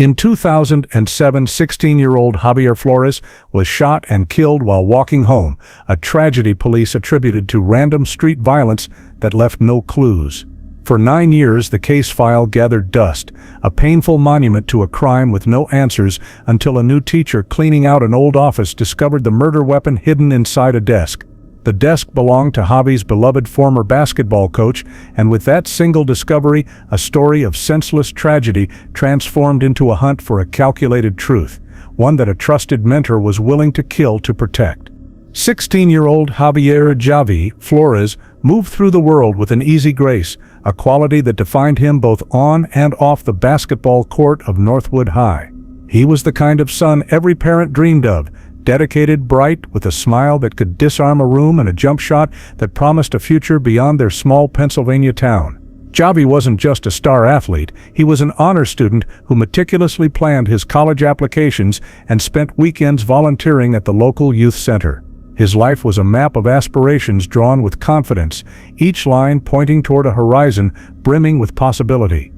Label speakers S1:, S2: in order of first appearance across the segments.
S1: In 2007, 16-year-old Javier Flores was shot and killed while walking home, a tragedy police attributed to random street violence that left no clues. For 9 years, the case file gathered dust, a painful monument to a crime with no answers until a new teacher cleaning out an old office discovered the murder weapon hidden inside a desk. The desk belonged to Javi's beloved former basketball coach, and with that single discovery, a story of senseless tragedy transformed into a hunt for a calculated truth, one that a trusted mentor was willing to kill to protect. 16-year-old Javier "Javi" Flores moved through the world with an easy grace, a quality that defined him both on and off the basketball court of Northwood High. He was the kind of son every parent dreamed of, dedicated, bright, with a smile that could disarm a room and a jump shot that promised a future beyond their small Pennsylvania town. Javi wasn't just a star athlete, he was an honor student who meticulously planned his college applications and spent weekends volunteering at the local youth center. His life was a map of aspirations drawn with confidence, each line pointing toward a horizon brimming with possibility.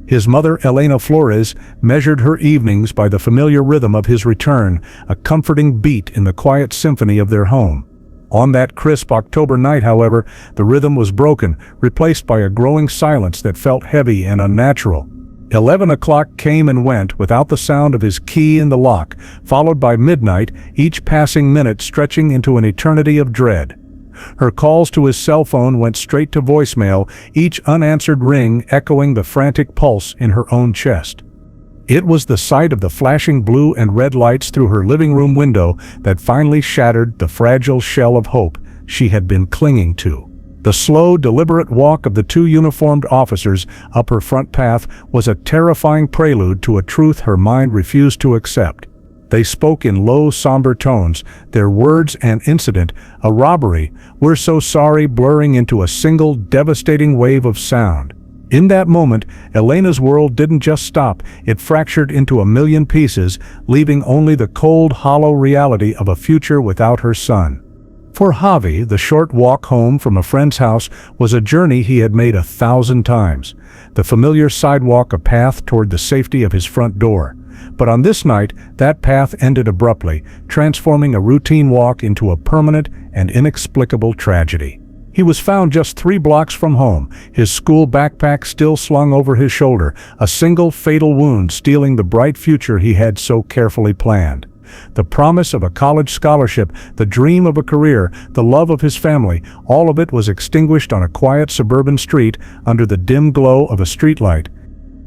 S1: His mother, Elena Flores, measured her evenings by the familiar rhythm of his return, a comforting beat in the quiet symphony of their home. On that crisp October night, however, the rhythm was broken, replaced by a growing silence that felt heavy and unnatural. 11 o'clock came and went without the sound of his key in the lock, followed by midnight, each passing minute stretching into an eternity of dread. Her calls to his cell phone went straight to voicemail, each unanswered ring echoing the frantic pulse in her own chest. It was the sight of the flashing blue and red lights through her living room window that finally shattered the fragile shell of hope she had been clinging to. The slow, deliberate walk of the two uniformed officers up her front path was a terrifying prelude to a truth her mind refused to accept. They spoke in low, somber tones, their words and incident, a robbery, "We're so sorry," blurring into a single, devastating wave of sound. In that moment, Elena's world didn't just stop, it fractured into a million pieces, leaving only the cold, hollow reality of a future without her son. For Javi, the short walk home from a friend's house was a journey he had made 1,000 times, the familiar sidewalk a path toward the safety of his front door. But on this night, that path ended abruptly, transforming a routine walk into a permanent and inexplicable tragedy. He was found just 3 blocks from home, his school backpack still slung over his shoulder, a single fatal wound stealing the bright future he had so carefully planned. The promise of a college scholarship, the dream of a career, the love of his family, all of it was extinguished on a quiet suburban street under the dim glow of a streetlight.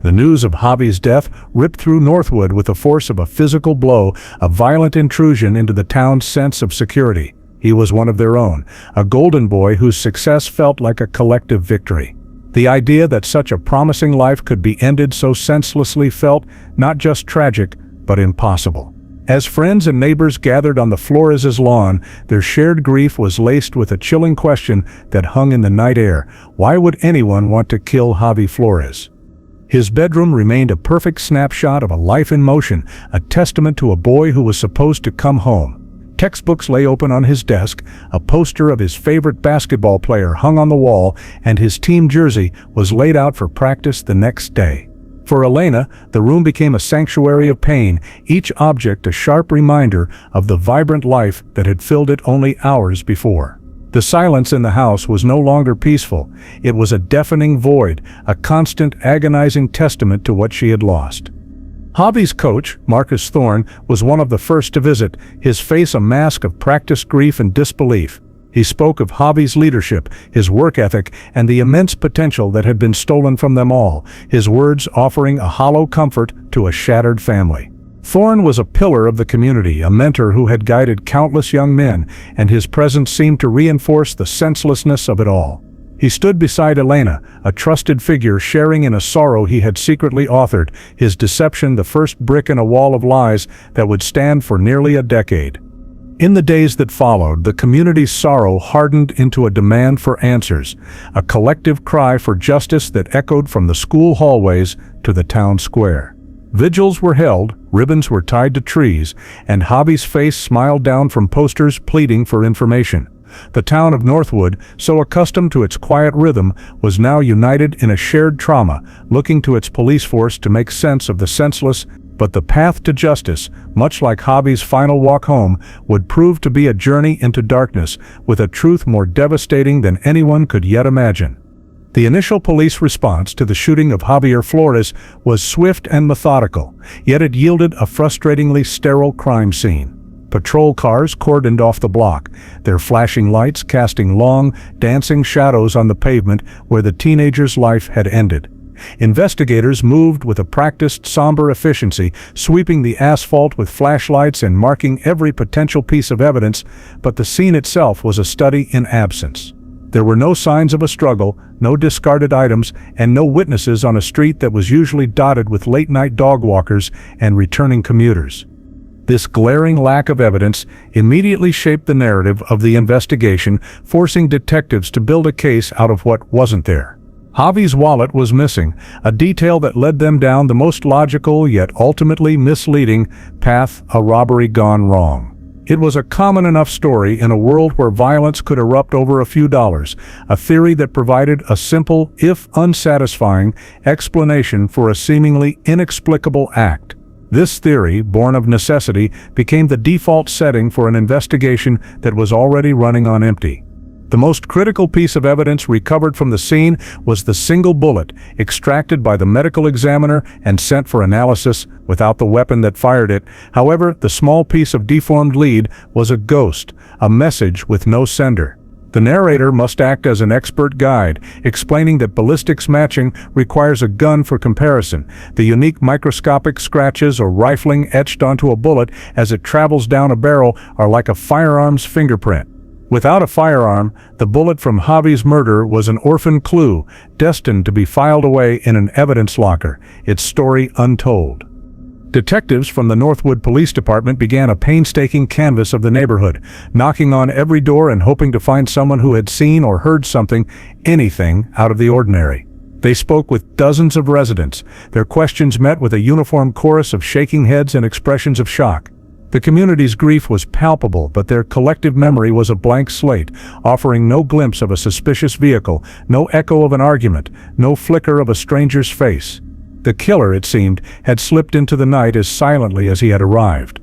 S1: The news of Javi's death ripped through Northwood with the force of a physical blow, a violent intrusion into the town's sense of security. He was one of their own, a golden boy whose success felt like a collective victory. The idea that such a promising life could be ended so senselessly felt not just tragic, but impossible. As friends and neighbors gathered on the Flores' lawn, their shared grief was laced with a chilling question that hung in the night air. Why would anyone want to kill Javi Flores? His bedroom remained a perfect snapshot of a life in motion, a testament to a boy who was supposed to come home. Textbooks lay open on his desk, a poster of his favorite basketball player hung on the wall, and his team jersey was laid out for practice the next day. For Elena, the room became a sanctuary of pain, each object a sharp reminder of the vibrant life that had filled it only hours before. The silence in the house was no longer peaceful. It was a deafening void, a constant, agonizing testament to what she had lost. Javi's coach, Marcus Thorne, was one of the first to visit, his face a mask of practiced grief and disbelief. He spoke of Javi's leadership, his work ethic, and the immense potential that had been stolen from them all, his words offering a hollow comfort to a shattered family. Thorne was a pillar of the community, a mentor who had guided countless young men, and his presence seemed to reinforce the senselessness of it all. He stood beside Elena, a trusted figure sharing in a sorrow he had secretly authored, his deception the first brick in a wall of lies that would stand for nearly a decade. In the days that followed, the community's sorrow hardened into a demand for answers, a collective cry for justice that echoed from the school hallways to the town square. Vigils were held, ribbons were tied to trees, and Javi's face smiled down from posters pleading for information. The town of Northwood, so accustomed to its quiet rhythm, was now united in a shared trauma, looking to its police force to make sense of the senseless. But the path to justice, much like Javi's final walk home, would prove to be a journey into darkness, with a truth more devastating than anyone could yet imagine. The initial police response to the shooting of Javier Flores was swift and methodical, yet it yielded a frustratingly sterile crime scene. Patrol cars cordoned off the block, their flashing lights casting long, dancing shadows on the pavement where the teenager's life had ended. Investigators moved with a practiced, somber efficiency, sweeping the asphalt with flashlights and marking every potential piece of evidence, but the scene itself was a study in absence. There were no signs of a struggle, no discarded items, and no witnesses on a street that was usually dotted with late-night dog walkers and returning commuters. This glaring lack of evidence immediately shaped the narrative of the investigation, forcing detectives to build a case out of what wasn't there. Javi's wallet was missing, a detail that led them down the most logical yet ultimately misleading path: a robbery gone wrong. It was a common enough story in a world where violence could erupt over a few dollars, a theory that provided a simple, if unsatisfying, explanation for a seemingly inexplicable act. This theory, born of necessity, became the default setting for an investigation that was already running on empty. The most critical piece of evidence recovered from the scene was the single bullet, extracted by the medical examiner and sent for analysis without the weapon that fired it. However, the small piece of deformed lead was a ghost, a message with no sender. The narrator must act as an expert guide, explaining that ballistics matching requires a gun for comparison. The unique microscopic scratches or rifling etched onto a bullet as it travels down a barrel are like a firearm's fingerprint. Without a firearm, the bullet from Javi's murder was an orphan clue, destined to be filed away in an evidence locker, its story untold. Detectives from the Northwood Police Department began a painstaking canvass of the neighborhood, knocking on every door and hoping to find someone who had seen or heard something, anything out of the ordinary. They spoke with dozens of residents, their questions met with a uniform chorus of shaking heads and expressions of shock. The community's grief was palpable, but their collective memory was a blank slate, offering no glimpse of a suspicious vehicle, no echo of an argument, no flicker of a stranger's face. The killer, it seemed, had slipped into the night as silently as he had arrived.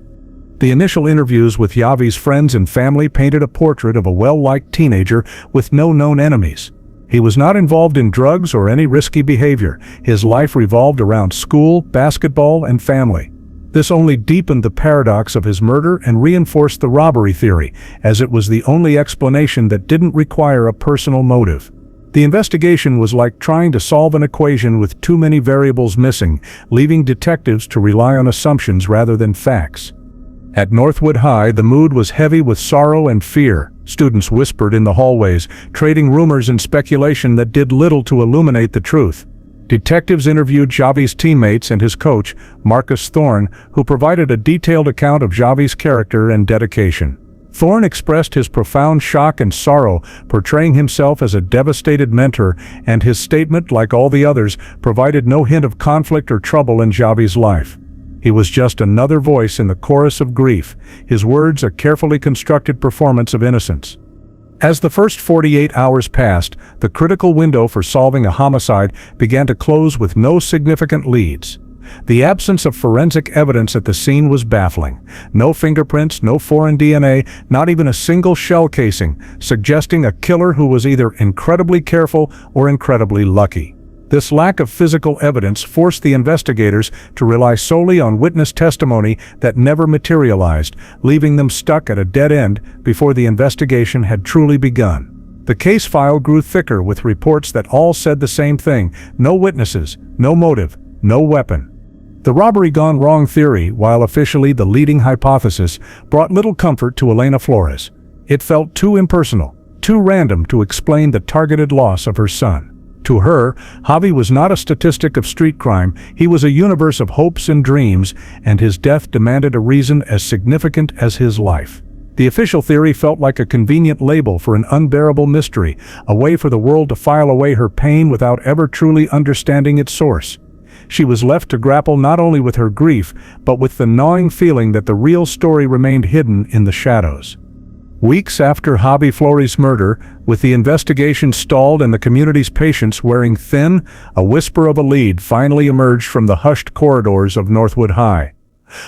S1: The initial interviews with Javi's friends and family painted a portrait of a well-liked teenager with no known enemies. He was not involved in drugs or any risky behavior. His life revolved around school, basketball, and family. This only deepened the paradox of his murder and reinforced the robbery theory, as it was the only explanation that didn't require a personal motive. The investigation was like trying to solve an equation with too many variables missing, leaving detectives to rely on assumptions rather than facts. At Northwood High, the mood was heavy with sorrow and fear. Students whispered in the hallways, trading rumors and speculation that did little to illuminate the truth. Detectives interviewed Javi's teammates and his coach, Marcus Thorne, who provided a detailed account of Javi's character and dedication. Thorne expressed his profound shock and sorrow, portraying himself as a devastated mentor, and his statement, like all the others, provided no hint of conflict or trouble in Javi's life. He was just another voice in the chorus of grief, his words a carefully constructed performance of innocence. As the first 48 hours passed, the critical window for solving a homicide began to close with no significant leads. The absence of forensic evidence at the scene was baffling. No fingerprints, no foreign DNA, not even a single shell casing, suggesting a killer who was either incredibly careful or incredibly lucky. This lack of physical evidence forced the investigators to rely solely on witness testimony that never materialized, leaving them stuck at a dead end before the investigation had truly begun. The case file grew thicker with reports that all said the same thing: no witnesses, no motive, no weapon. The robbery gone wrong theory, while officially the leading hypothesis, brought little comfort to Elena Flores. It felt too impersonal, too random to explain the targeted loss of her son. To her, Javi was not a statistic of street crime, he was a universe of hopes and dreams, and his death demanded a reason as significant as his life. The official theory felt like a convenient label for an unbearable mystery, a way for the world to file away her pain without ever truly understanding its source. She was left to grapple not only with her grief, but with the gnawing feeling that the real story remained hidden in the shadows. Weeks after Javi Flores' murder, with the investigation stalled and the community's patience wearing thin, a whisper of a lead finally emerged from the hushed corridors of Northwood High.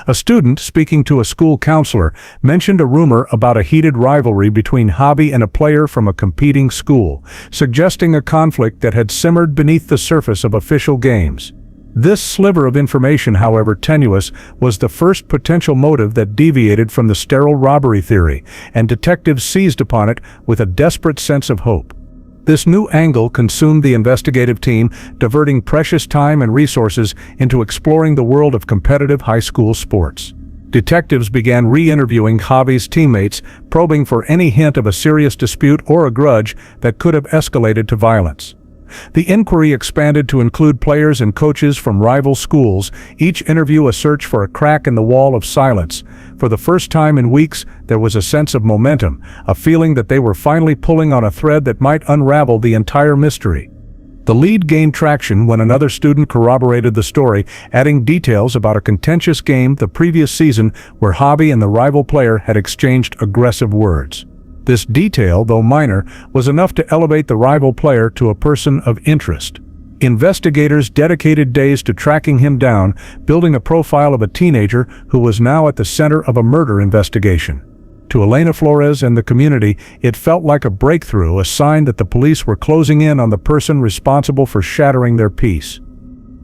S1: A student, speaking to a school counselor, mentioned a rumor about a heated rivalry between Javi and a player from a competing school, suggesting a conflict that had simmered beneath the surface of official games. This sliver of information, however tenuous, was the first potential motive that deviated from the sterile robbery theory, and detectives seized upon it with a desperate sense of hope. This new angle consumed the investigative team, diverting precious time and resources into exploring the world of competitive high school sports. Detectives began re-interviewing Javi's teammates, probing for any hint of a serious dispute or a grudge that could have escalated to violence. The inquiry expanded to include players and coaches from rival schools, each interview a search for a crack in the wall of silence. For the first time in weeks, there was a sense of momentum, a feeling that they were finally pulling on a thread that might unravel the entire mystery. The lead gained traction when another student corroborated the story, adding details about a contentious game the previous season where Javi and the rival player had exchanged aggressive words. This detail, though minor, was enough to elevate the rival player to a person of interest. Investigators dedicated days to tracking him down, building a profile of a teenager who was now at the center of a murder investigation. To Elena Flores and the community, it felt like a breakthrough, a sign that the police were closing in on the person responsible for shattering their peace.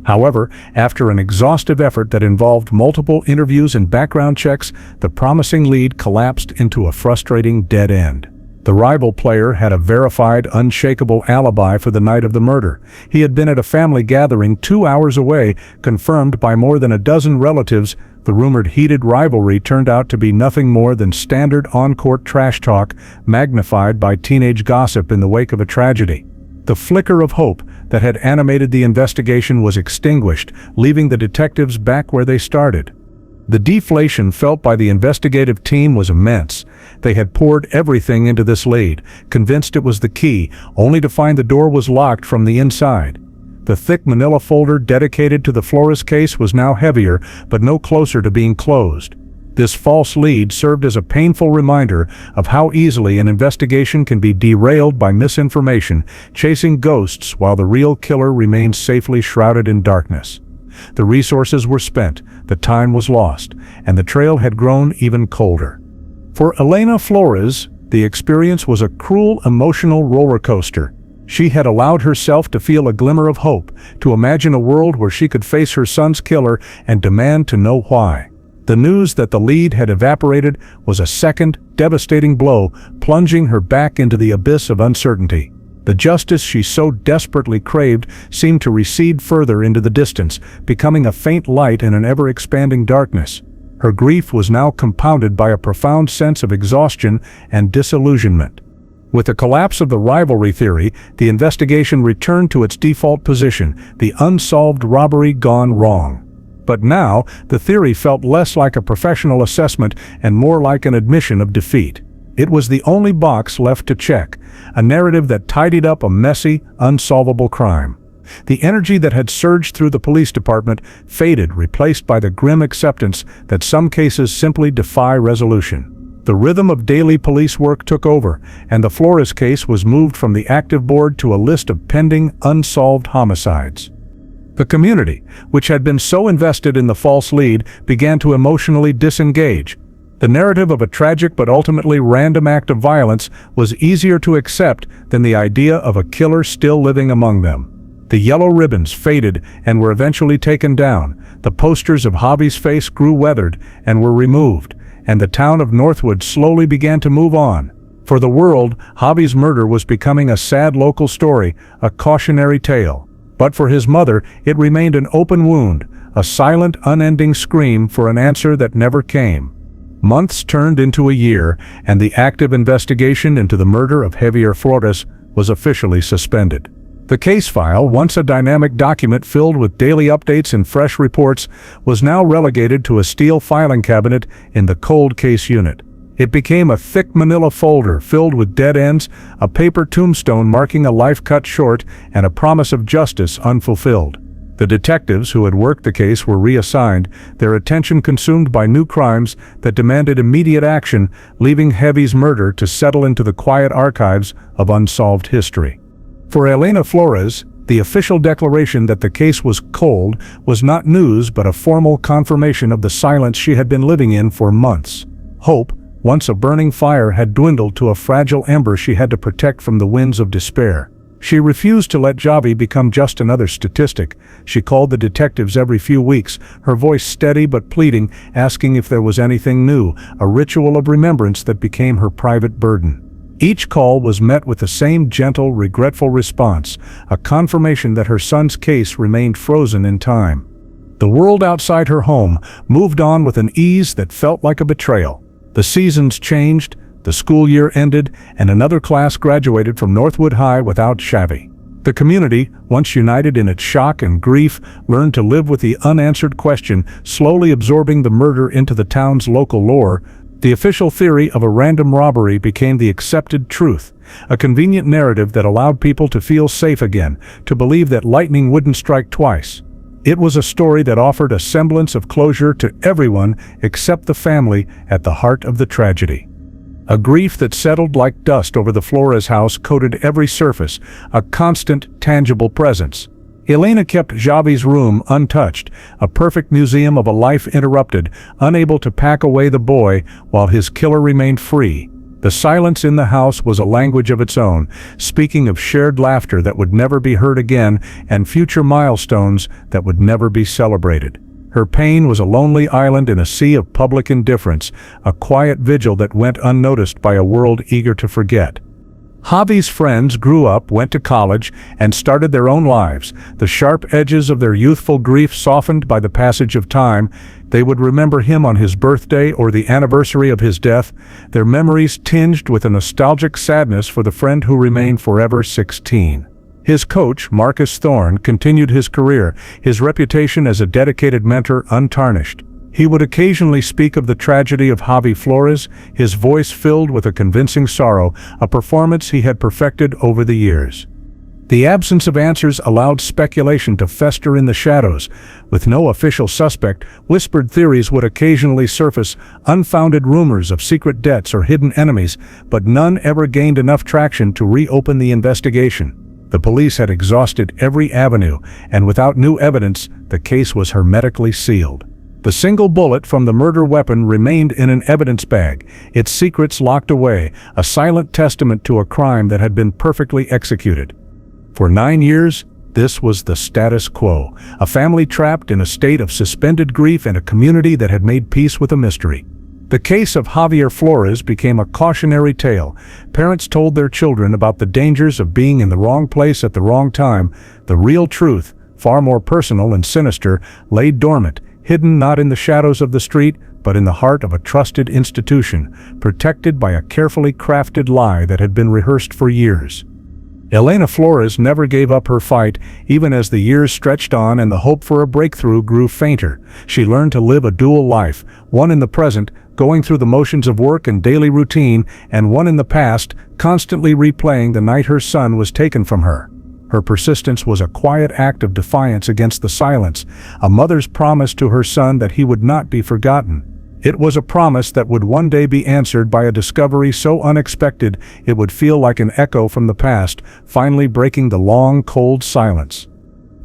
S1: However, after an exhaustive effort that involved multiple interviews and background checks, the promising lead collapsed into a frustrating dead end. The rival player had a verified, unshakable alibi for the night of the murder. He had been at a family gathering 2 hours away, confirmed by more than a dozen relatives. The rumored heated rivalry turned out to be nothing more than standard on-court trash talk, magnified by teenage gossip in the wake of a tragedy. The flicker of hope that had animated the investigation was extinguished, leaving the detectives back where they started. The deflation felt by the investigative team was immense. They had poured everything into this lead, convinced it was the key, only to find the door was locked from the inside. The thick manila folder dedicated to the Flores case was now heavier, but no closer to being closed. This false lead served as a painful reminder of how easily an investigation can be derailed by misinformation, chasing ghosts while the real killer remains safely shrouded in darkness. The resources were spent, the time was lost, and the trail had grown even colder. For Elena Flores, the experience was a cruel emotional roller coaster. She had allowed herself to feel a glimmer of hope, to imagine a world where she could face her son's killer and demand to know why. The news that the lead had evaporated was a second, devastating blow, plunging her back into the abyss of uncertainty. The justice she so desperately craved seemed to recede further into the distance, becoming a faint light in an ever-expanding darkness. Her grief was now compounded by a profound sense of exhaustion and disillusionment. With the collapse of the rivalry theory, the investigation returned to its default position, the unsolved robbery gone wrong. But now, the theory felt less like a professional assessment and more like an admission of defeat. It was the only box left to check, a narrative that tidied up a messy, unsolvable crime. The energy that had surged through the police department faded, replaced by the grim acceptance that some cases simply defy resolution. The rhythm of daily police work took over, and the Flores case was moved from the active board to a list of pending, unsolved homicides. The community, which had been so invested in the false lead, began to emotionally disengage. The narrative of a tragic but ultimately random act of violence was easier to accept than the idea of a killer still living among them. The yellow ribbons faded and were eventually taken down. The posters of Javi's face grew weathered and were removed, and the town of Northwood slowly began to move on. For the world, Javi's murder was becoming a sad local story, a cautionary tale. But for his mother, it remained an open wound, a silent, unending scream for an answer that never came. Months turned into a year, and the active investigation into the murder of Javier Flores was officially suspended. The case file, once a dynamic document filled with daily updates and fresh reports, was now relegated to a steel filing cabinet in the cold case unit. It became a thick manila folder filled with dead ends, a paper tombstone marking a life cut short, and a promise of justice unfulfilled. The detectives who had worked the case were reassigned, their attention consumed by new crimes that demanded immediate action, leaving Javi's murder to settle into the quiet archives of unsolved history. For Elena Flores, the official declaration that the case was cold was not news but a formal confirmation of the silence she had been living in for months. Hope, once a burning fire, had dwindled to a fragile ember she had to protect from the winds of despair. She refused to let Javi become just another statistic. She called the detectives every few weeks, her voice steady but pleading, asking if there was anything new, a ritual of remembrance that became her private burden. Each call was met with the same gentle, regretful response, a confirmation that her son's case remained frozen in time. The world outside her home moved on with an ease that felt like a betrayal. The seasons changed, the school year ended, and another class graduated from Northwood High without Javi. The community, once united in its shock and grief, learned to live with the unanswered question, slowly absorbing the murder into the town's local lore. The official theory of a random robbery became the accepted truth, a convenient narrative that allowed people to feel safe again, to believe that lightning wouldn't strike twice. It was a story that offered a semblance of closure to everyone except the family at the heart of the tragedy. A grief that settled like dust over the Flores house coated every surface, a constant, tangible presence. Elena kept Javi's room untouched, a perfect museum of a life interrupted, unable to pack away the boy while his killer remained free. The silence in the house was a language of its own, speaking of shared laughter that would never be heard again and future milestones that would never be celebrated. Her pain was a lonely island in a sea of public indifference, a quiet vigil that went unnoticed by a world eager to forget. Javi's friends grew up, went to college, and started their own lives, the sharp edges of their youthful grief softened by the passage of time. They would remember him on his birthday or the anniversary of his death, their memories tinged with a nostalgic sadness for the friend who remained forever 16. His coach, Marcus Thorne, continued his career, his reputation as a dedicated mentor untarnished. He would occasionally speak of the tragedy of Javi Flores, his voice filled with a convincing sorrow, a performance he had perfected over the years. The absence of answers allowed speculation to fester in the shadows. With no official suspect, whispered theories would occasionally surface, unfounded rumors of secret debts or hidden enemies, but none ever gained enough traction to reopen the investigation. The police had exhausted every avenue, and without new evidence, the case was hermetically sealed. The single bullet from the murder weapon remained in an evidence bag, its secrets locked away, a silent testament to a crime that had been perfectly executed. For 9 years, this was the status quo, a family trapped in a state of suspended grief and a community that had made peace with a mystery. The case of Javier Flores became a cautionary tale. Parents told their children about the dangers of being in the wrong place at the wrong time. The real truth, far more personal and sinister, lay dormant, hidden not in the shadows of the street, but in the heart of a trusted institution, protected by a carefully crafted lie that had been rehearsed for years. Elena Flores never gave up her fight, even as the years stretched on and the hope for a breakthrough grew fainter. She learned to live a dual life, one in the present, going through the motions of work and daily routine, and one in the past, constantly replaying the night her son was taken from her. Her persistence was a quiet act of defiance against the silence, a mother's promise to her son that he would not be forgotten. It was a promise that would one day be answered by a discovery so unexpected it would feel like an echo from the past, finally breaking the long, cold silence.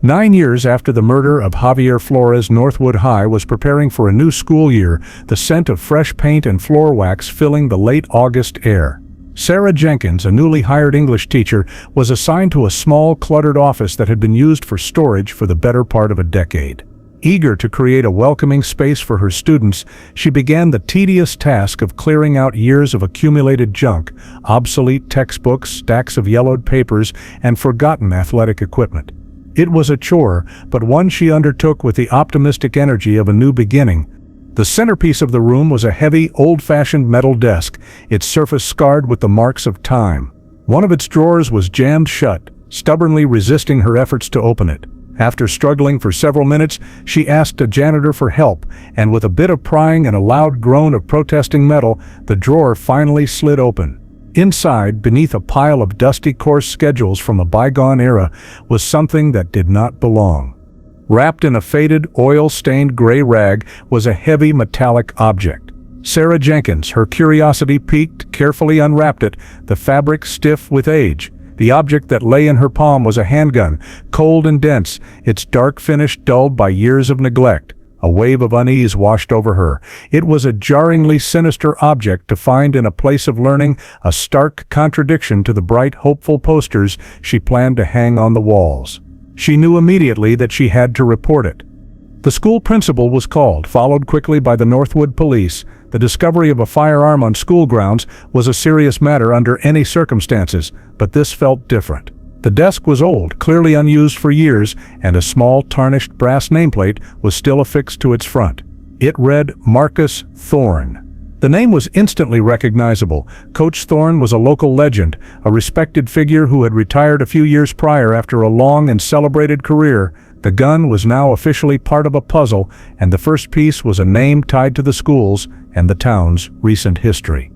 S1: 9 years after the murder of Javier Flores, Northwood High was preparing for a new school year, the scent of fresh paint and floor wax filling the late August air. Sarah Jenkins, a newly hired English teacher, was assigned to a small, cluttered office that had been used for storage for the better part of a decade. Eager to create a welcoming space for her students, she began the tedious task of clearing out years of accumulated junk, obsolete textbooks, stacks of yellowed papers, and forgotten athletic equipment. It was a chore, but one she undertook with the optimistic energy of a new beginning. The centerpiece of the room was a heavy, old-fashioned metal desk, its surface scarred with the marks of time. One of its drawers was jammed shut, stubbornly resisting her efforts to open it. After struggling for several minutes, she asked a janitor for help, and with a bit of prying and a loud groan of protesting metal, the drawer finally slid open. Inside, beneath a pile of dusty course schedules from a bygone era, was something that did not belong. Wrapped in a faded, oil-stained gray rag was a heavy metallic object. Sarah Jenkins, her curiosity piqued, carefully unwrapped it, the fabric stiff with age. The object that lay in her palm was a handgun, cold and dense, its dark finish dulled by years of neglect. A wave of unease washed over her. It was a jarringly sinister object to find in a place of learning, a stark contradiction to the bright, hopeful posters she planned to hang on the walls. She knew immediately that she had to report it. The school principal was called, followed quickly by the Northwood police. The discovery of a firearm on school grounds was a serious matter under any circumstances, but this felt different. The desk was old, clearly unused for years, and a small, tarnished brass nameplate was still affixed to its front. It read Marcus Thorne. The name was instantly recognizable. Coach Thorne was a local legend, a respected figure who had retired a few years prior after a long and celebrated career. The gun was now officially part of a puzzle, and the first piece was a name tied to the school's and the town's recent history.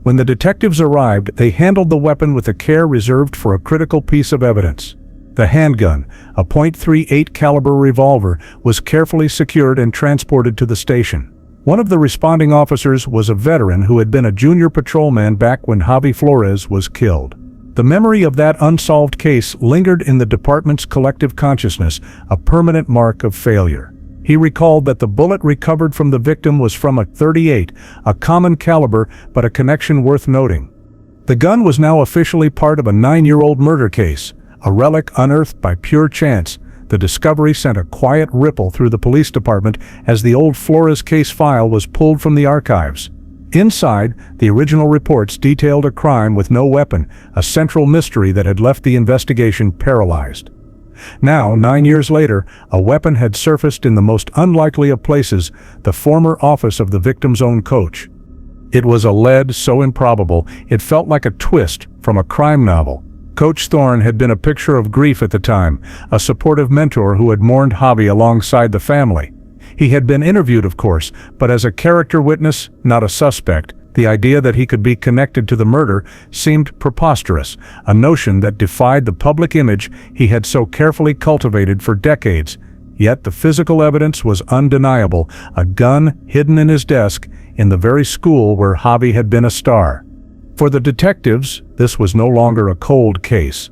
S1: When the detectives arrived, they handled the weapon with the care reserved for a critical piece of evidence. The handgun, a .38 caliber revolver, was carefully secured and transported to the station. One of the responding officers was a veteran who had been a junior patrolman back when Javi Flores was killed. The memory of that unsolved case lingered in the department's collective consciousness, a permanent mark of failure. He recalled that the bullet recovered from the victim was from a .38, a common caliber but a connection worth noting. The gun was now officially part of a 9-year-old murder case, a relic unearthed by pure chance. The discovery sent a quiet ripple through the police department as the old Flores case file was pulled from the archives. Inside, the original reports detailed a crime with no weapon, a central mystery that had left the investigation paralyzed. Now, 9 years later, a weapon had surfaced in the most unlikely of places, the former office of the victim's own coach. It was a lead so improbable, it felt like a twist from a crime novel. Coach Thorne had been a picture of grief at the time, a supportive mentor who had mourned Javi alongside the family. He had been interviewed, of course, but as a character witness, not a suspect. The idea that he could be connected to the murder seemed preposterous, a notion that defied the public image he had so carefully cultivated for decades. Yet the physical evidence was undeniable, a gun hidden in his desk in the very school where Javi had been a star. For the detectives, this was no longer a cold case.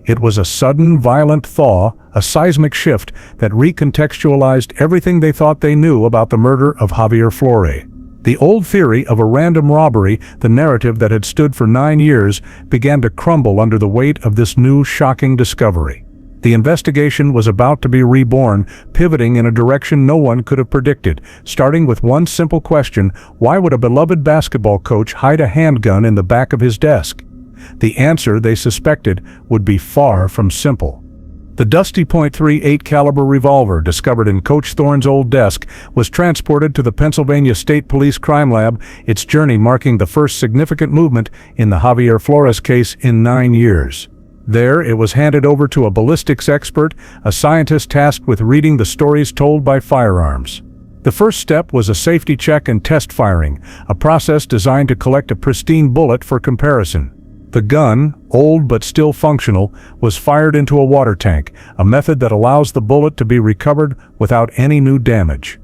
S1: It was a sudden, violent thaw, a seismic shift that recontextualized everything they thought they knew about the murder of Javier Flores. The old theory of a random robbery, the narrative that had stood for 9 years, began to crumble under the weight of this new, shocking discovery. The investigation was about to be reborn, pivoting in a direction no one could have predicted, starting with one simple question: why would a beloved basketball coach hide a handgun in the back of his desk? The answer, they suspected, would be far from simple. The dusty .38 caliber revolver discovered in Coach Thorne's old desk was transported to the Pennsylvania State Police Crime Lab, its journey marking the first significant movement in the Javier Flores case in 9 years. There, it was handed over to a ballistics expert, a scientist tasked with reading the stories told by firearms. The first step was a safety check and test firing, a process designed to collect a pristine bullet for comparison. The gun, old but still functional, was fired into a water tank, a method that allows the bullet to be recovered without any new damage.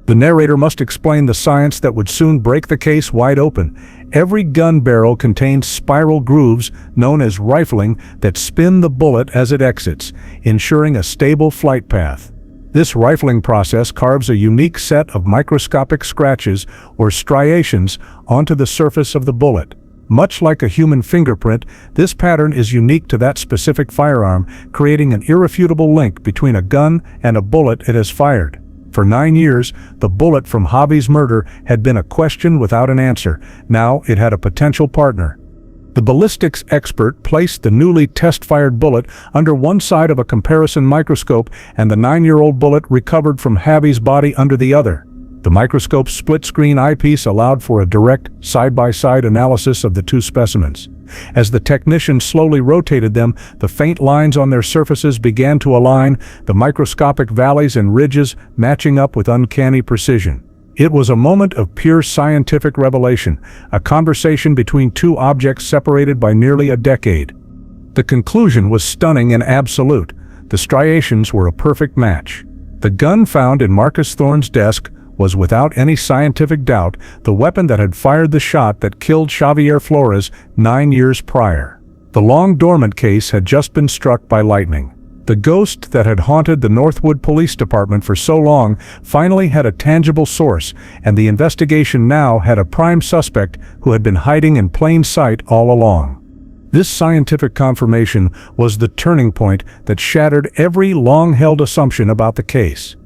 S1: The narrator must explain the science that would soon break the case wide open. Every gun barrel contains spiral grooves, known as rifling, that spin the bullet as it exits, ensuring a stable flight path. This rifling process carves a unique set of microscopic scratches or striations onto the surface of the bullet. Much like a human fingerprint, this pattern is unique to that specific firearm, creating an irrefutable link between a gun and a bullet it has fired. For 9 years, the bullet from Javi's murder had been a question without an answer. Now it had a potential partner. The ballistics expert placed the newly test-fired bullet under one side of a comparison microscope and the 9-year-old bullet recovered from Javi's body under the other. The microscope's split-screen eyepiece allowed for a direct, side-by-side analysis of the two specimens. As the technician slowly rotated them, the faint lines on their surfaces began to align, the microscopic valleys and ridges matching up with uncanny precision. It was a moment of pure scientific revelation, a conversation between two objects separated by nearly a decade. The conclusion was stunning and absolute. The striations were a perfect match. The gun found in Marcus Thorne's desk was without any scientific doubt the weapon that had fired the shot that killed Xavier Flores 9 years prior. The long-dormant case had just been struck by lightning. The ghost that had haunted the Northwood Police Department for so long finally had a tangible source, and the investigation now had a prime suspect who had been hiding in plain sight all along. This scientific confirmation was the turning point that shattered every long-held assumption about the case.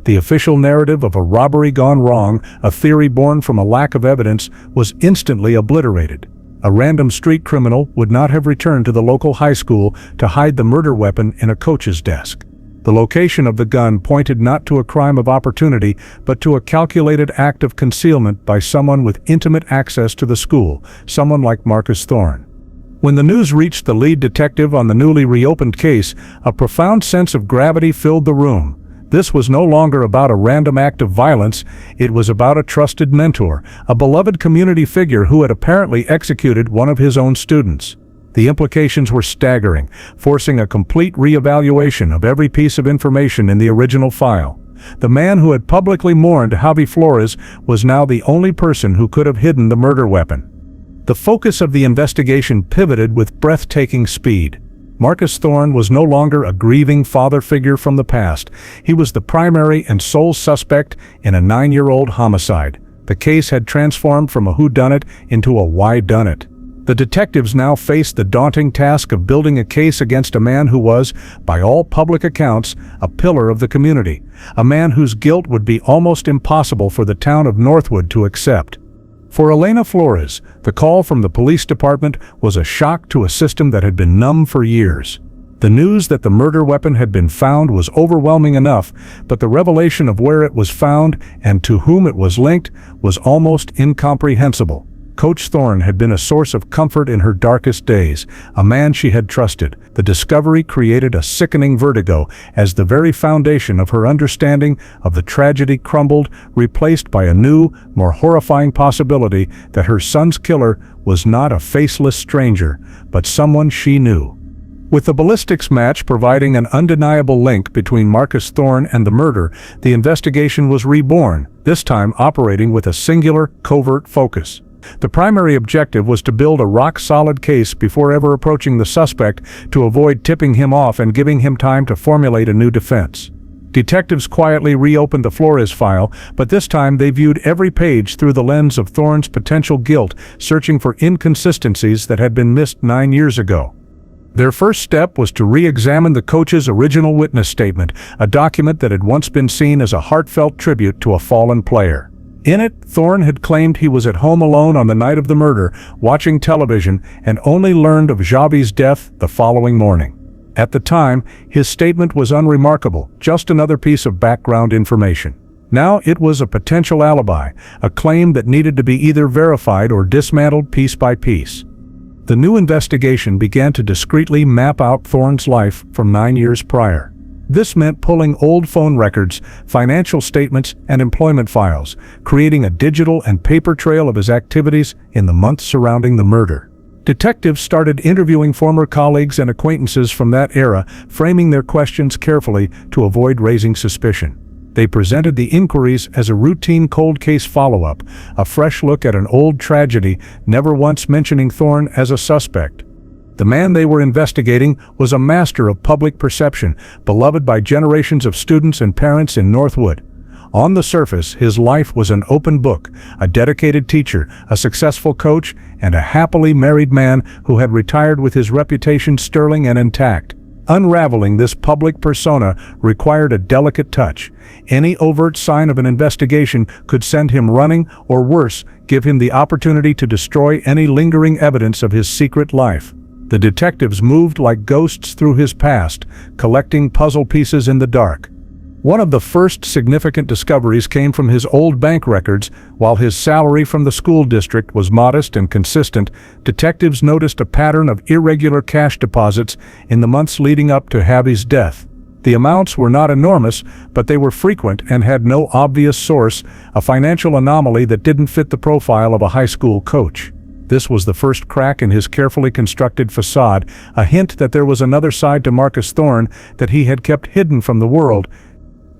S1: The official narrative of a robbery gone wrong, a theory born from a lack of evidence, was instantly obliterated. A random street criminal would not have returned to the local high school to hide the murder weapon in a coach's desk. The location of the gun pointed not to a crime of opportunity, but to a calculated act of concealment by someone with intimate access to the school, someone like Marcus Thorne. When the news reached the lead detective on the newly reopened case, a profound sense of gravity filled the room. This was no longer about a random act of violence, it was about a trusted mentor, a beloved community figure who had apparently executed one of his own students. The implications were staggering, forcing a complete reevaluation of every piece of information in the original file. The man who had publicly mourned Javi Flores was now the only person who could have hidden the murder weapon. The focus of the investigation pivoted with breathtaking speed. Marcus Thorne was no longer a grieving father figure from the past. He was the primary and sole suspect in a 9-year-old homicide. The case had transformed from a whodunit into a why-done-it. The detectives now faced the daunting task of building a case against a man who was, by all public accounts, a pillar of the community, a man whose guilt would be almost impossible for the town of Northwood to accept. For Elena Flores, the call from the police department was a shock to a system that had been numb for years. The news that the murder weapon had been found was overwhelming enough, but the revelation of where it was found and to whom it was linked was almost incomprehensible. Coach Thorne had been a source of comfort in her darkest days, a man she had trusted. The discovery created a sickening vertigo as the very foundation of her understanding of the tragedy crumbled, replaced by a new, more horrifying possibility that her son's killer was not a faceless stranger, but someone she knew. With the ballistics match providing an undeniable link between Marcus Thorne and the murder, the investigation was reborn, this time operating with a singular, covert focus. The primary objective was to build a rock-solid case before ever approaching the suspect to avoid tipping him off and giving him time to formulate a new defense. Detectives quietly reopened the Flores file, but this time they viewed every page through the lens of Thorne's potential guilt, searching for inconsistencies that had been missed 9 years ago. Their first step was to re-examine the coach's original witness statement, a document that had once been seen as a heartfelt tribute to a fallen player. In it, Thorne had claimed he was at home alone on the night of the murder, watching television, and only learned of Xavi's death the following morning. At the time, his statement was unremarkable, just another piece of background information. Now it was a potential alibi, a claim that needed to be either verified or dismantled piece by piece. The new investigation began to discreetly map out Thorne's life from 9 years prior. This meant pulling old phone records, financial statements, and employment files, creating a digital and paper trail of his activities in the months surrounding the murder. Detectives started interviewing former colleagues and acquaintances from that era, framing their questions carefully to avoid raising suspicion. They presented the inquiries as a routine cold case follow-up, a fresh look at an old tragedy, never once mentioning Thorne as a suspect. The man they were investigating was a master of public perception, beloved by generations of students and parents in Northwood. On the surface, his life was an open book, a dedicated teacher, a successful coach, and a happily married man who had retired with his reputation sterling and intact. Unraveling this public persona required a delicate touch. Any overt sign of an investigation could send him running, or worse, give him the opportunity to destroy any lingering evidence of his secret life. The detectives moved like ghosts through his past, collecting puzzle pieces in the dark. One of the first significant discoveries came from his old bank records. While his salary from the school district was modest and consistent, detectives noticed a pattern of irregular cash deposits in the months leading up to Javi's death. The amounts were not enormous, but they were frequent and had no obvious source, a financial anomaly that didn't fit the profile of a high school coach. This was the first crack in his carefully constructed facade, a hint that there was another side to Marcus Thorne that he had kept hidden from the world.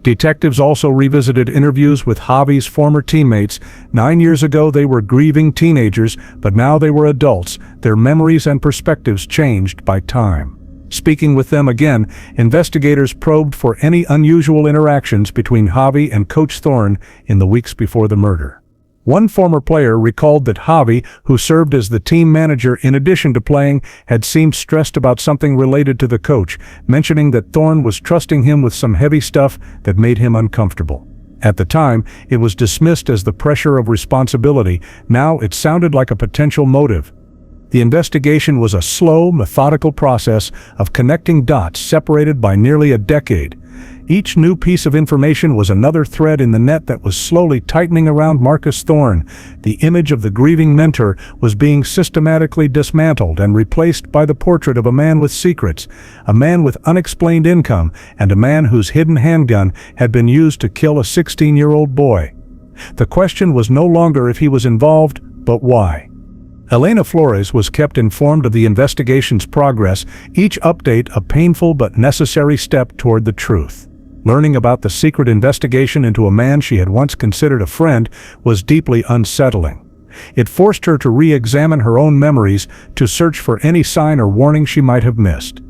S1: Detectives also revisited interviews with Javi's former teammates. 9 years ago they were grieving teenagers, but now they were adults, their memories and perspectives changed by time. Speaking with them again, investigators probed for any unusual interactions between Javi and Coach Thorne in the weeks before the murder. One former player recalled that Javi, who served as the team manager in addition to playing, had seemed stressed about something related to the coach, mentioning that Thorne was trusting him with some heavy stuff that made him uncomfortable. At the time, it was dismissed as the pressure of responsibility. Now it sounded like a potential motive. The investigation was a slow, methodical process of connecting dots separated by nearly a decade. Each new piece of information was another thread in the net that was slowly tightening around Marcus Thorne. The image of the grieving mentor was being systematically dismantled and replaced by the portrait of a man with secrets, a man with unexplained income, and a man whose hidden handgun had been used to kill a 16-year-old boy. The question was no longer if he was involved, but why. Elena Flores was kept informed of the investigation's progress, each update a painful but necessary step toward the truth. Learning about the secret investigation into a man she had once considered a friend was deeply unsettling. It forced her to re-examine her own memories, to search for any sign or warning she might have missed.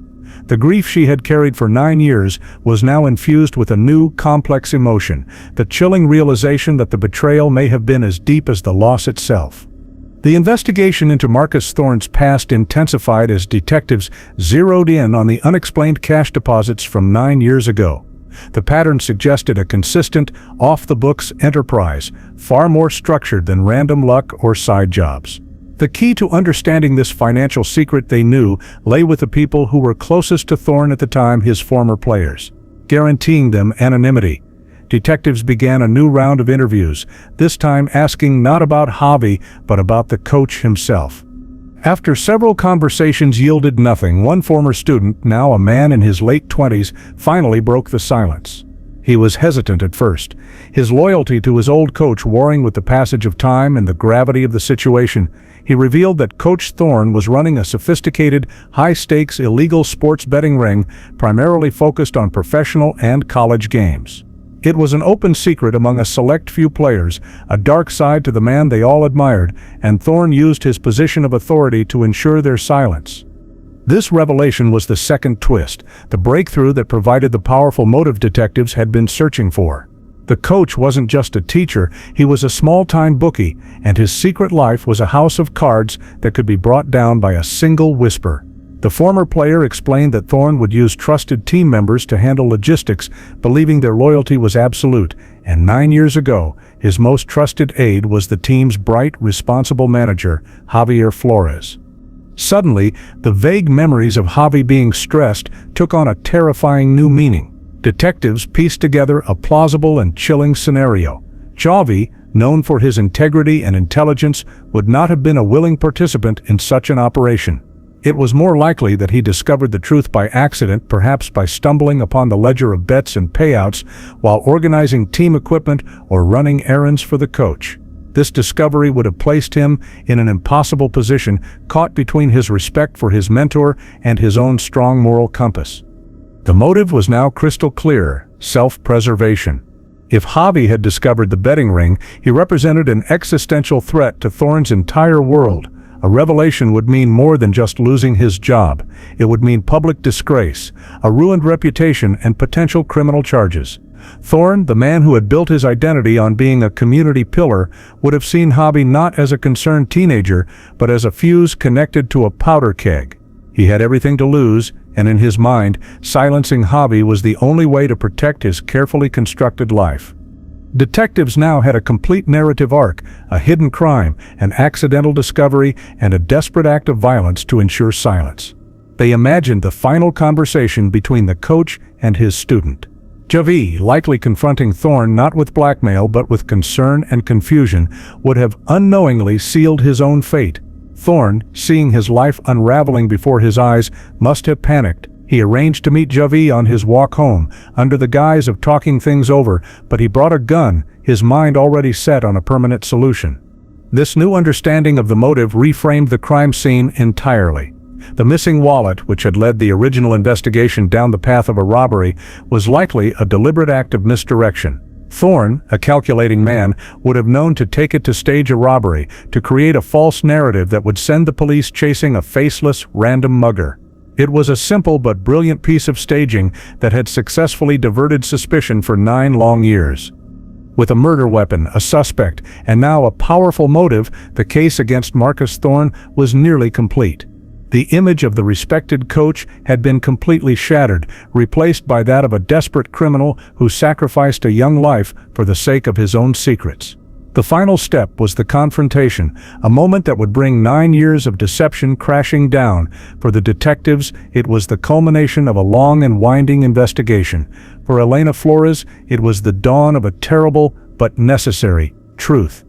S1: The grief she had carried for 9 years was now infused with a new, complex emotion, the chilling realization that the betrayal may have been as deep as the loss itself. The investigation into Marcus Thorne's past intensified as detectives zeroed in on the unexplained cash deposits from 9 years ago. The pattern suggested a consistent, off-the-books enterprise, far more structured than random luck or side jobs. The key to understanding this financial secret, they knew, lay with the people who were closest to Thorne at the time, his former players. Guaranteeing them anonymity, detectives began a new round of interviews, this time asking not about Javi, but about the coach himself. After several conversations yielded nothing, one former student, now a man in his late 20s, finally broke the silence. He was hesitant at first, his loyalty to his old coach warring with the passage of time and the gravity of the situation. He revealed that Coach Thorne was running a sophisticated, high-stakes, illegal sports betting ring, primarily focused on professional and college games. It was an open secret among a select few players, a dark side to the man they all admired, and Thorne used his position of authority to ensure their silence. This revelation was the second twist, the breakthrough that provided the powerful motive detectives had been searching for. The coach wasn't just a teacher, he was a small-time bookie, and his secret life was a house of cards that could be brought down by a single whisper. The former player explained that Thorne would use trusted team members to handle logistics, believing their loyalty was absolute, and 9 years ago, his most trusted aide was the team's bright, responsible manager, Javier Flores. Suddenly, the vague memories of Javi being stressed took on a terrifying new meaning. Detectives pieced together a plausible and chilling scenario. Javi, known for his integrity and intelligence, would not have been a willing participant in such an operation. It was more likely that he discovered the truth by accident, perhaps by stumbling upon the ledger of bets and payouts while organizing team equipment or running errands for the coach. This discovery would have placed him in an impossible position, caught between his respect for his mentor and his own strong moral compass. The motive was now crystal clear: self-preservation. If Javi had discovered the betting ring, he represented an existential threat to Thorne's entire world. A revelation would mean more than just losing his job. It would mean public disgrace, a ruined reputation, and potential criminal charges. Thorne, the man who had built his identity on being a community pillar, would have seen Javi not as a concerned teenager, but as a fuse connected to a powder keg. He had everything to lose, and in his mind, silencing Javi was the only way to protect his carefully constructed life. Detectives now had a complete narrative arc, a hidden crime, an accidental discovery, and a desperate act of violence to ensure silence. They imagined the final conversation between the coach and his student. Javi, likely confronting Thorne not with blackmail but with concern and confusion, would have unknowingly sealed his own fate. Thorne, seeing his life unraveling before his eyes, must have panicked. He arranged to meet Javi on his walk home, under the guise of talking things over, but he brought a gun, his mind already set on a permanent solution. This new understanding of the motive reframed the crime scene entirely. The missing wallet, which had led the original investigation down the path of a robbery, was likely a deliberate act of misdirection. Thorne, a calculating man, would have known to take it to stage a robbery, to create a false narrative that would send the police chasing a faceless, random mugger. It was a simple but brilliant piece of staging that had successfully diverted suspicion for 9 long years. With a murder weapon, a suspect, and now a powerful motive, the case against Marcus Thorne was nearly complete. The image of the respected coach had been completely shattered, replaced by that of a desperate criminal who sacrificed a young life for the sake of his own secrets. The final step was the confrontation, a moment that would bring 9 years of deception crashing down. For the detectives, it was the culmination of a long and winding investigation. For Elena Flores, it was the dawn of a terrible but necessary truth.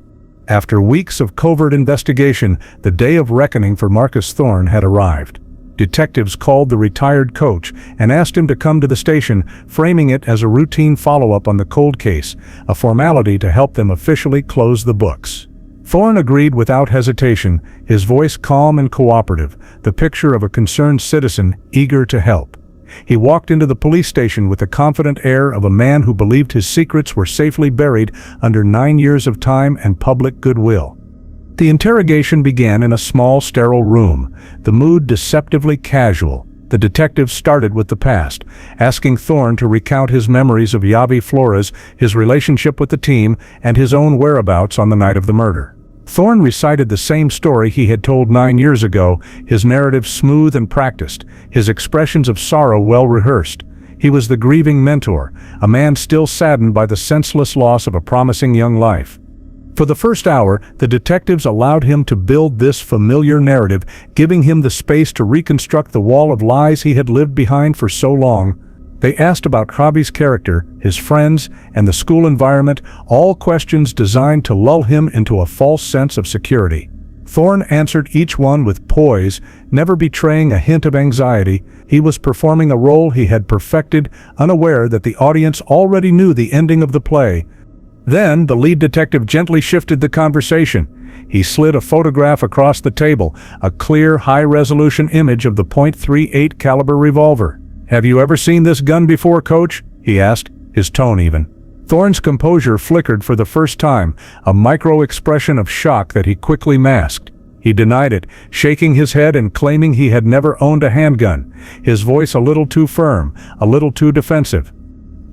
S1: After weeks of covert investigation, the day of reckoning for Marcus Thorne had arrived. Detectives called the retired coach and asked him to come to the station, framing it as a routine follow-up on the cold case, a formality to help them officially close the books. Thorne agreed without hesitation, his voice calm and cooperative, the picture of a concerned citizen eager to help. He walked into the police station with the confident air of a man who believed his secrets were safely buried under 9 years of time and public goodwill. The interrogation began in a small, sterile room, the mood deceptively casual. The detective started with the past, asking Thorne to recount his memories of Javi Flores, his relationship with the team, and his own whereabouts on the night of the murder. Thorne recited the same story he had told 9 years ago, his narrative smooth and practiced, his expressions of sorrow well rehearsed. He was the grieving mentor, a man still saddened by the senseless loss of a promising young life. For the first hour, the detectives allowed him to build this familiar narrative, giving him the space to reconstruct the wall of lies he had lived behind for so long. They asked about Javi's character, his friends, and the school environment, all questions designed to lull him into a false sense of security. Thorne answered each one with poise, never betraying a hint of anxiety. He was performing a role he had perfected, unaware that the audience already knew the ending of the play. Then the lead detective gently shifted the conversation. He slid a photograph across the table, a clear, high-resolution image of the .38 caliber revolver. "Have you ever seen this gun before, Coach?" he asked, his tone even. Thorne's composure flickered for the first time, a micro-expression of shock that he quickly masked. He denied it, shaking his head and claiming he had never owned a handgun, his voice a little too firm, a little too defensive.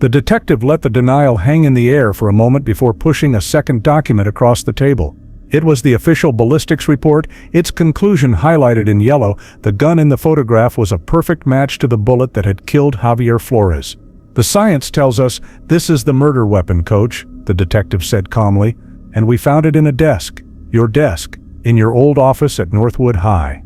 S1: The detective let the denial hang in the air for a moment before pushing a second document across the table. It was the official ballistics report, its conclusion highlighted in yellow. The gun in the photograph was a perfect match to the bullet that had killed Javier Flores. "The science tells us this is the murder weapon, Coach," the detective said calmly, "and we found it in a desk, your desk, in your old office at Northwood High."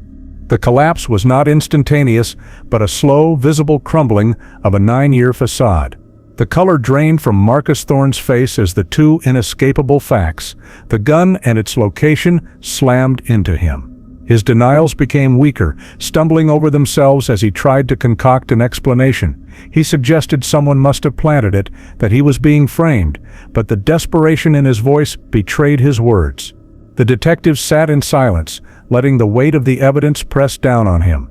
S1: The collapse was not instantaneous, but a slow, visible crumbling of a 9-year facade. The color drained from Marcus Thorne's face as the two inescapable facts, the gun and its location, slammed into him. His denials became weaker, stumbling over themselves as he tried to concoct an explanation. He suggested someone must have planted it, that he was being framed, but the desperation in his voice betrayed his words. The detective sat in silence, letting the weight of the evidence press down on him.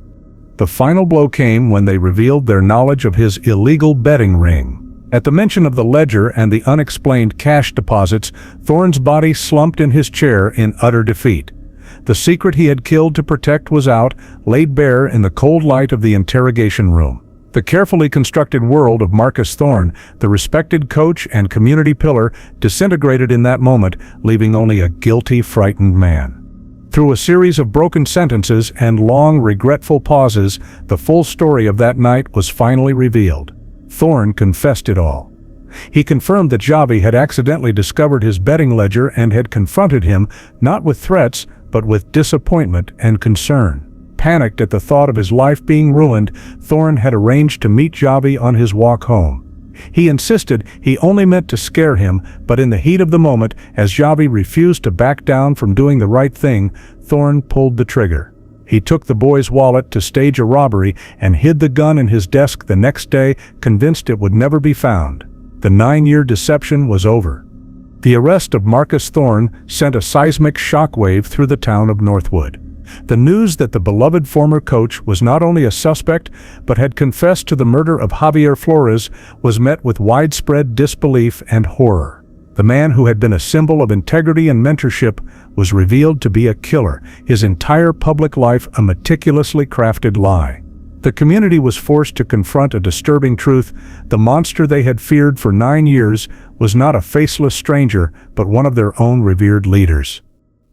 S1: The final blow came when they revealed their knowledge of his illegal betting ring. At the mention of the ledger and the unexplained cash deposits, Thorne's body slumped in his chair in utter defeat. The secret he had killed to protect was out, laid bare in the cold light of the interrogation room. The carefully constructed world of Marcus Thorne, the respected coach and community pillar, disintegrated in that moment, leaving only a guilty, frightened man. Through a series of broken sentences and long, regretful pauses, the full story of that night was finally revealed. Thorne confessed it all. He confirmed that Javi had accidentally discovered his betting ledger and had confronted him, not with threats, but with disappointment and concern. Panicked at the thought of his life being ruined, Thorne had arranged to meet Javi on his walk home. He insisted he only meant to scare him, but in the heat of the moment, as Javi refused to back down from doing the right thing, Thorne pulled the trigger. He took the boy's wallet to stage a robbery and hid the gun in his desk the next day, convinced it would never be found. The 9-year deception was over. The arrest of Marcus Thorne sent a seismic shockwave through the town of Northwood. The news that the beloved former coach was not only a suspect but had confessed to the murder of Javier Flores was met with widespread disbelief and horror. The man who had been a symbol of integrity and mentorship was revealed to be a killer, his entire public life a meticulously crafted lie. The community was forced to confront a disturbing truth. The monster they had feared for 9 years was not a faceless stranger, but one of their own revered leaders.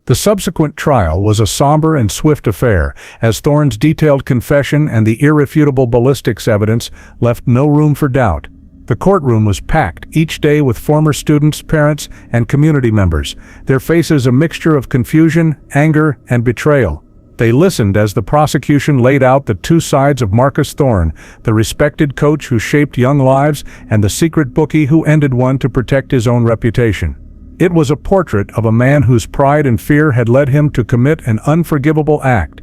S1: The subsequent trial was a somber and swift affair, as Thorne's detailed confession and the irrefutable ballistics evidence left no room for doubt. The courtroom was packed each day with former students, parents, and community members, their faces a mixture of confusion, anger, and betrayal. They listened as the prosecution laid out the two sides of Marcus Thorne, the respected coach who shaped young lives and the secret bookie who ended one to protect his own reputation. It was a portrait of a man whose pride and fear had led him to commit an unforgivable act.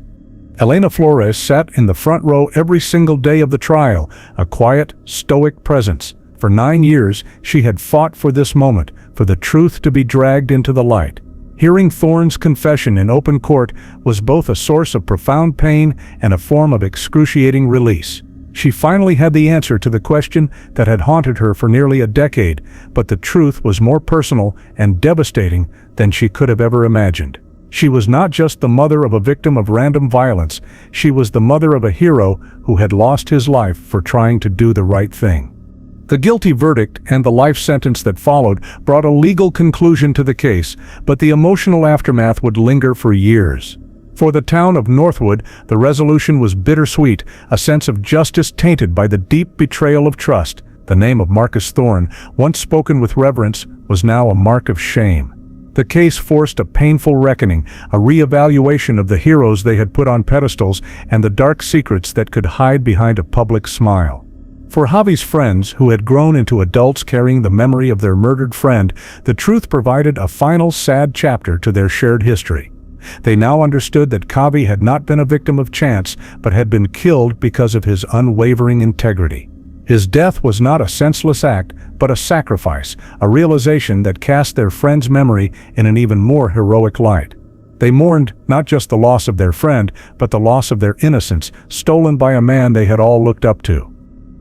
S1: Elena Flores sat in the front row every single day of the trial, a quiet, stoic presence. For 9 years, she had fought for this moment, for the truth to be dragged into the light. Hearing Thorne's confession in open court was both a source of profound pain and a form of excruciating release. She finally had the answer to the question that had haunted her for nearly a decade, but the truth was more personal and devastating than she could have ever imagined. She was not just the mother of a victim of random violence, she was the mother of a hero who had lost his life for trying to do the right thing. The guilty verdict and the life sentence that followed brought a legal conclusion to the case, but the emotional aftermath would linger for years. For the town of Northwood, the resolution was bittersweet, a sense of justice tainted by the deep betrayal of trust. The name of Marcus Thorne, once spoken with reverence, was now a mark of shame. The case forced a painful reckoning, a re-evaluation of the heroes they had put on pedestals and the dark secrets that could hide behind a public smile. For Javi's friends, who had grown into adults carrying the memory of their murdered friend, the truth provided a final sad chapter to their shared history. They now understood that Javi had not been a victim of chance, but had been killed because of his unwavering integrity. His death was not a senseless act, but a sacrifice, a realization that cast their friend's memory in an even more heroic light. They mourned not just the loss of their friend, but the loss of their innocence, stolen by a man they had all looked up to.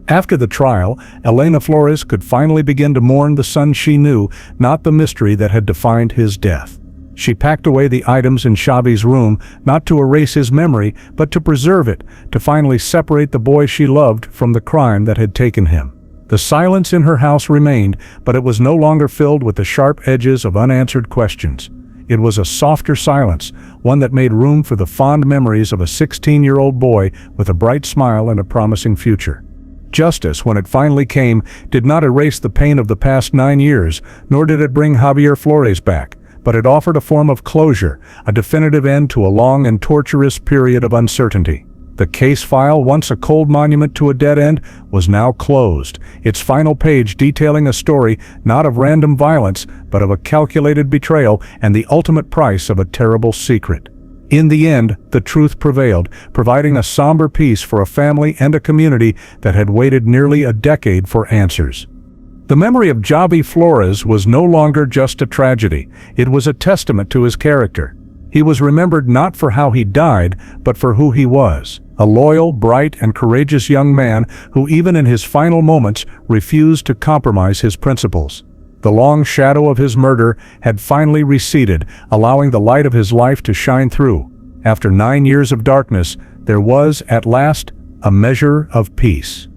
S1: After the trial, Elena Flores could finally begin to mourn the son she knew, not the mystery that had defined his death. She packed away the items in Xavi's room, not to erase his memory, but to preserve it, to finally separate the boy she loved from the crime that had taken him. The silence in her house remained, but it was no longer filled with the sharp edges of unanswered questions. It was a softer silence, one that made room for the fond memories of a 16-year-old boy with a bright smile and a promising future. Justice, when it finally came, did not erase the pain of the past 9 years, nor did it bring Javier Flores back, but it offered a form of closure, a definitive end to a long and torturous period of uncertainty. The case file, once a cold monument to a dead end, was now closed, its final page detailing a story not of random violence, but of a calculated betrayal and the ultimate price of a terrible secret. In the end, the truth prevailed, providing a somber peace for a family and a community that had waited nearly a decade for answers. The memory of Javi Flores was no longer just a tragedy, it was a testament to his character. He was remembered not for how he died, but for who he was, a loyal, bright, and courageous young man who even in his final moments refused to compromise his principles. The long shadow of his murder had finally receded, allowing the light of his life to shine through. After 9 years of darkness, there was, at last, a measure of peace.